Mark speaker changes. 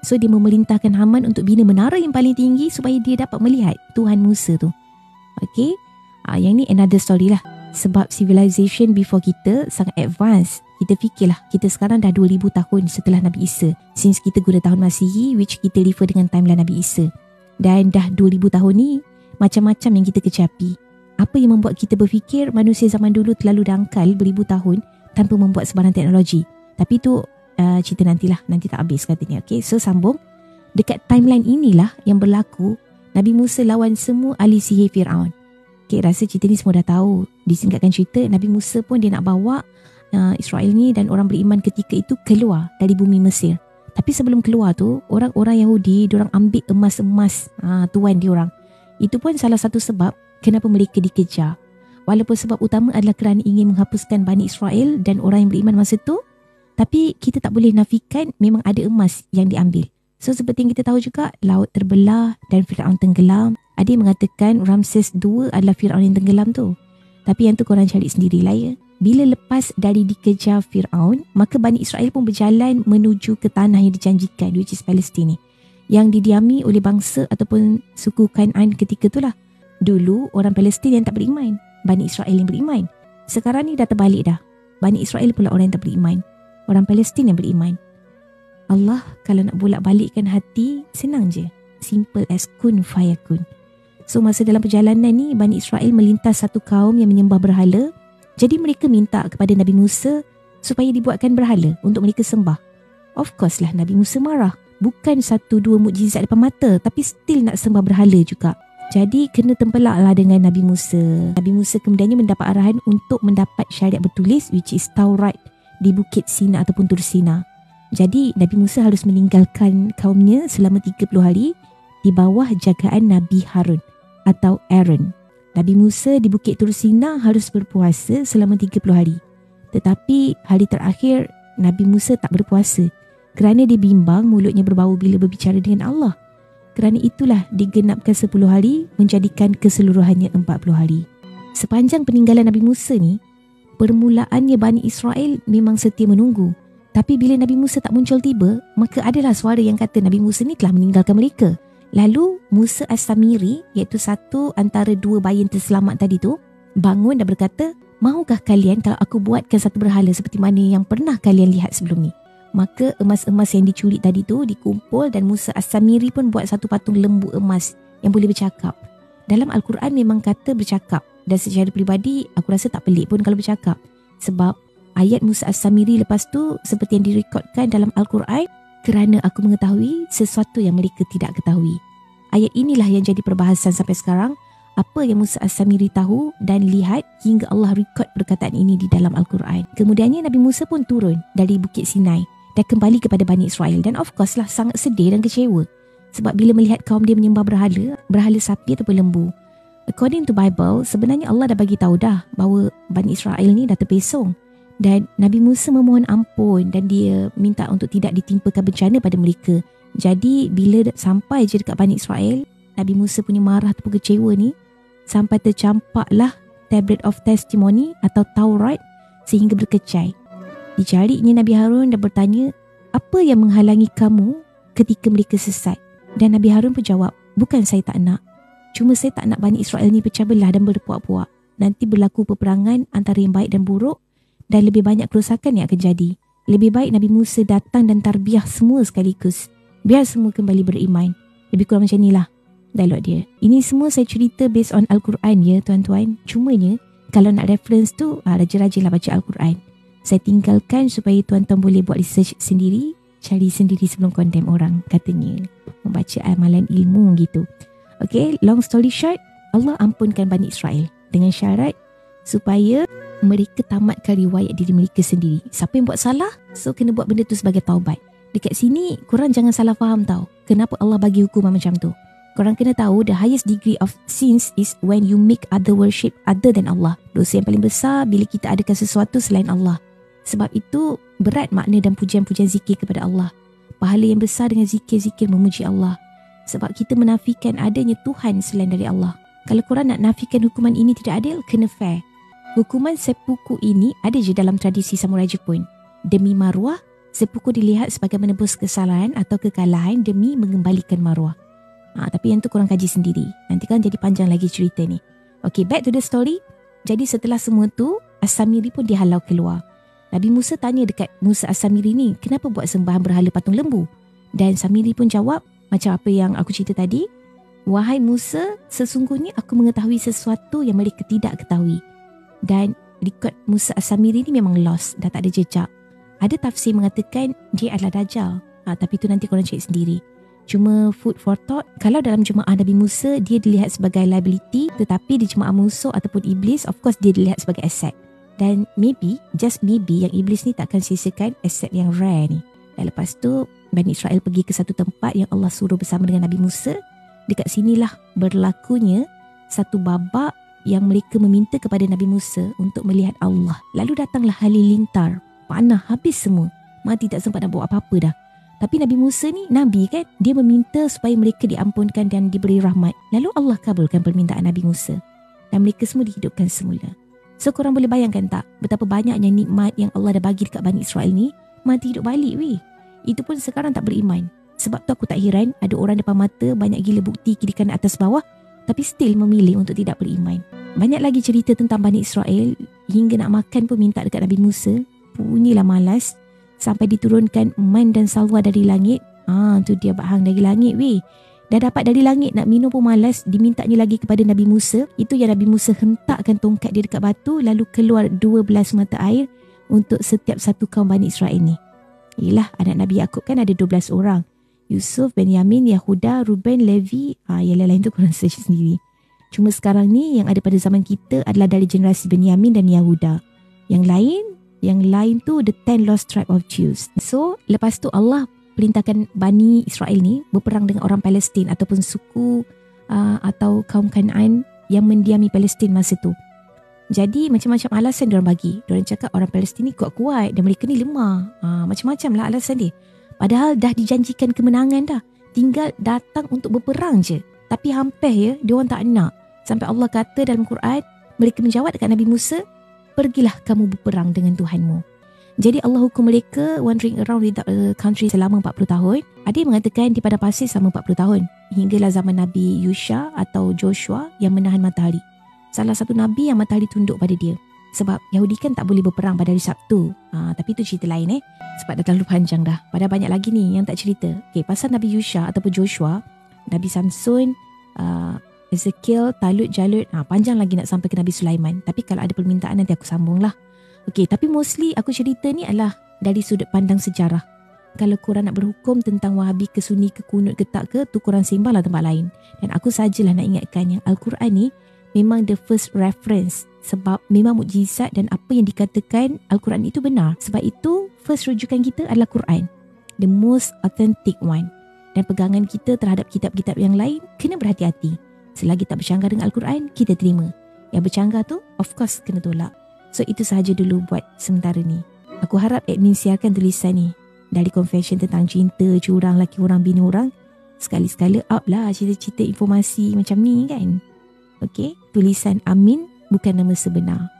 Speaker 1: So dia memerintahkan Haman untuk bina menara yang paling tinggi supaya dia dapat melihat Tuhan Musa tu. Okay, yang ni another story lah. Sebab civilization before kita sangat advance. Kita fikirlah, kita sekarang dah 2000 tahun setelah Nabi Isa. Since kita guna tahun Masihi, which kita refer dengan timeline Nabi Isa. Dan dah 2000 tahun ni, macam-macam yang kita kecapi. Apa yang membuat kita berfikir manusia zaman dulu terlalu dangkal beribu tahun tanpa membuat sebarang teknologi. Tapi tu cerita nantilah, nanti tak habis katanya. Okay, so sambung. Dekat timeline inilah yang berlaku Nabi Musa lawan semua ahli sihir Fir'aun. Okay, rasa cerita ni semua dah tahu. Disingkatkan cerita, Nabi Musa pun dia nak bawa Israel ni dan orang beriman ketika itu keluar dari bumi Mesir. Tapi sebelum keluar tu, orang-orang Yahudi diorang ambil emas-emas tuan diorang. Itu pun salah satu sebab kenapa mereka dikejar. Walaupun sebab utama adalah kerana ingin menghapuskan Bani Israel dan orang yang beriman masa tu, tapi kita tak boleh nafikan memang ada emas yang diambil. So seperti yang kita tahu juga, laut terbelah dan Fir'aun tenggelam. Ada yang mengatakan Ramses II adalah Fir'aun yang tenggelam tu. Tapi yang tu korang cari sendirilah ya. Bila lepas dari dikejar Fir'aun, maka Bani Israel pun berjalan menuju ke tanah yang dijanjikan, which is Palestin ni, yang didiami oleh bangsa ataupun suku Kanaan ketika tu lah. Dulu orang Palestin yang tak beriman, Bani Israel yang beriman. Sekarang ni dah terbalik dah. Bani Israel pula orang yang tak beriman, orang Palestin yang beriman. Allah kalau nak bolak-balikkan hati, senang je. Simple as kun fayakun. So masa dalam perjalanan ni, Bani Israel melintas satu kaum yang menyembah berhala. Jadi mereka minta kepada Nabi Musa supaya dibuatkan berhala untuk mereka sembah. Of course lah Nabi Musa marah. Bukan satu dua mukjizat depan mata, tapi still nak sembah berhala juga. Jadi kena tempelak lah dengan Nabi Musa. Nabi Musa kemudiannya mendapat arahan untuk mendapat syariat bertulis, which is Taurat, di Bukit Sina ataupun Tur Sina. Jadi Nabi Musa harus meninggalkan kaumnya selama 30 hari di bawah jagaan Nabi Harun atau Aaron. Nabi Musa di Bukit Tur Sina harus berpuasa selama 30 hari. Tetapi hari terakhir Nabi Musa tak berpuasa kerana dia bimbang mulutnya berbau bila berbicara dengan Allah. Kerana itulah digenapkan 10 hari menjadikan keseluruhannya 40 hari. Sepanjang peninggalan Nabi Musa ni, permulaannya Bani Israel memang setia menunggu. Tapi bila Nabi Musa tak muncul tiba, maka adalah suara yang kata Nabi Musa ni telah meninggalkan mereka. Lalu Musa As-Samiri, iaitu satu antara dua bayi yang terselamat tadi tu, bangun dan berkata, "Mahukah kalian kalau aku buatkan satu berhala seperti mana yang pernah kalian lihat sebelum ni?" Maka emas-emas yang dicuri tadi tu dikumpul dan Musa As-Samiri pun buat satu patung lembu emas yang boleh bercakap. Dalam Al-Quran memang kata bercakap, dan secara peribadi aku rasa tak pelik pun kalau bercakap. Sebab ayat Musa As-Samiri lepas tu seperti yang direkodkan dalam Al-Quran, kerana aku mengetahui sesuatu yang mereka tidak ketahui. Ayat inilah yang jadi perbahasan sampai sekarang. Apa yang Musa As-Samiri tahu dan lihat hingga Allah rekod perkataan ini di dalam Al-Quran. Kemudiannya Nabi Musa pun turun dari Bukit Sinai dan kembali kepada Bani Israel. Dan of course lah sangat sedih dan kecewa. Sebab bila melihat kaum dia menyembah berhala sapi ataupun lembu. According to Bible, sebenarnya Allah dah bagi tahu dah bahawa Bani Israel ni dah terpesong. Dan Nabi Musa memohon ampun dan dia minta untuk tidak ditimpakan bencana pada mereka. Jadi bila sampai je dekat Bani Israel, Nabi Musa punya marah ataupun kecewa ni sampai tercampaklah tablet of testimony atau Taurat sehingga berkecai. Dicarinya Nabi Harun dan bertanya, "Apa yang menghalangi kamu ketika mereka sesat?" Dan Nabi Harun pun jawab, "Bukan saya tak nak. Cuma saya tak nak Bani Israel ni pecah belah dan berpuak-puak. Nanti berlaku peperangan antara yang baik dan buruk dan lebih banyak kerosakan yang akan jadi. Lebih baik Nabi Musa datang dan tarbiyah semua sekaligus. Biar semua kembali beriman." Lebih kurang macam inilah dialog dia. Ini semua saya cerita based on Al-Quran ya tuan-tuan. Cumanya kalau nak reference tu, rajin-rajinlah baca Al-Quran. Saya tinggalkan supaya tuan-tuan boleh buat research sendiri, cari sendiri sebelum condemn orang, katanya. Membaca amalan ilmu gitu. Okay, long story short, Allah ampunkan Bani Israel dengan syarat supaya mereka tamatkan riwayat diri mereka sendiri. Siapa yang buat salah, so kena buat benda tu sebagai taubat. Dekat sini, korang jangan salah faham tau. Kenapa Allah bagi hukuman macam tu? Korang kena tahu the highest degree of sins is when you make other worship other than Allah. Dosa yang paling besar bila kita adakan sesuatu selain Allah. Sebab itu berat makna dan pujian-pujian zikir kepada Allah. Pahala yang besar dengan zikir-zikir memuji Allah. Sebab kita menafikan adanya Tuhan selain dari Allah. Kalau korang nak nafikan hukuman ini tidak adil, kena fair. Hukuman seppuku ini ada je dalam tradisi samurai Jepun. Demi maruah, Sepuku dilihat sebagai menebus kesalahan atau kekalahan demi mengembalikan maruah. Tapi yang tu korang kaji sendiri. Nanti kan jadi panjang lagi cerita ni. Okay, back to the story. Jadi setelah semua tu, As-Samiri pun dihalau keluar. Nabi Musa tanya dekat Musa As-Samiri ni, kenapa buat sembahan berhala patung lembu? Dan Samiri pun jawab, macam apa yang aku cerita tadi, wahai Musa, sesungguhnya aku mengetahui sesuatu yang mereka tidak ketahui. Dan rekod Musa As-Samiri ni memang lost, dah tak ada jejak. Ada tafsir mengatakan dia adalah Dajjal. Tapi tu nanti korang cek sendiri. Cuma food for thought, kalau dalam jemaah Nabi Musa dia dilihat sebagai liability, tetapi di jemaah musuh ataupun iblis, of course dia dilihat sebagai asset. Dan maybe, just maybe yang iblis ni takkan sia-siakan asset yang rare ni. Dan lepas tu Bani Israel pergi ke satu tempat yang Allah suruh bersama dengan Nabi Musa. Dekat sinilah berlakunya satu babak yang mereka meminta kepada Nabi Musa untuk melihat Allah. Lalu datanglah halilintar, panah habis semua, mati tak sempat nak buat apa-apa dah. Tapi Nabi Musa ni Nabi kan, dia meminta supaya mereka diampunkan dan diberi rahmat. Lalu Allah kabulkan permintaan Nabi Musa dan mereka semua dihidupkan semula. So korang boleh bayangkan tak betapa banyaknya nikmat yang Allah dah bagi dekat Bani Israel ni, mati hidup balik weh. Itu pun sekarang tak beriman. Sebab tu aku tak heran ada orang depan mata banyak gila bukti kiri kanan atas bawah, tapi still memilih untuk tidak beriman. Banyak lagi cerita tentang Bani Israel, hingga nak makan pun minta dekat Nabi Musa. Punyalah malas. Sampai diturunkan man dan salwa dari langit. Tu dia bahang dari langit weh. Dah dapat dari langit, nak minum pun malas, dimintanya lagi kepada Nabi Musa. Itu yang Nabi Musa hentakkan tongkat dia dekat batu, lalu keluar 12 mata air untuk setiap satu kaum Bani Israel ni. Yelah, anak Nabi Yaakob kan ada 12 orang. Yusuf, Benyamin, Yahuda, Ruben, Levi. Yang lain tu korang search sendiri. Cuma sekarang ni yang ada pada zaman kita adalah dari generasi Benyamin dan Yahuda. Yang lain tu the 10 lost tribe of Jews. So lepas tu Allah perintahkan Bani Israel ni berperang dengan orang Palestin ataupun suku atau kaum Kanaan yang mendiami Palestin masa tu. Jadi macam-macam alasan diorang bagi. Diorang cakap orang Palestin ni kuat-kuat dan mereka ni lemah. Macam-macam lah alasan dia. Padahal dah dijanjikan kemenangan dah. Tinggal datang untuk berperang je. Tapi hampir diorang tak nak. Sampai Allah kata dalam Quran, mereka menjawab dekat Nabi Musa, pergilah kamu berperang dengan Tuhanmu. Jadi Allah hukum mereka wandering around without a country selama 40 tahun. Ada yang mengatakan di padang pasir selama 40 tahun. Hinggalah zaman Nabi Yusha atau Joshua yang menahan matahari. Salah satu Nabi yang matahari tunduk pada dia. Sebab Yahudi kan tak boleh berperang pada hari Sabtu. Tapi itu cerita lain Sebab dah terlalu panjang dah. Padahal banyak lagi ni yang tak cerita. Pasal Nabi Yusha ataupun Joshua, Nabi Samson, Ezekiel, Talut, Jalut, panjang lagi nak sampai ke Nabi Sulaiman. Tapi kalau ada permintaan nanti aku sambung lah. Tapi mostly aku cerita ni adalah dari sudut pandang sejarah. Kalau korang nak berhukum tentang Wahabi ke Sunni ke kunut ke tak ke, tu korang sembah lah tempat lain. Dan aku sajalah nak ingatkan yang Al-Quran ni memang the first reference. Sebab memang mukjizat dan apa yang dikatakan Al-Quran itu benar. Sebab itu first rujukan kita adalah Quran. The most authentic one. Dan pegangan kita terhadap kitab-kitab yang lain kena berhati-hati. Selagi tak bercanggah dengan Al-Quran, kita terima. Yang bercanggah tu, of course, kena tolak. So, itu sahaja dulu buat sementara ni. Aku harap admin siarkan tulisan ni. Dari confession tentang cinta, curang, laki orang, bini orang. Sekali-sekala up lah cerita-cerita informasi macam ni kan. Tulisan Amin bukan nama sebenar.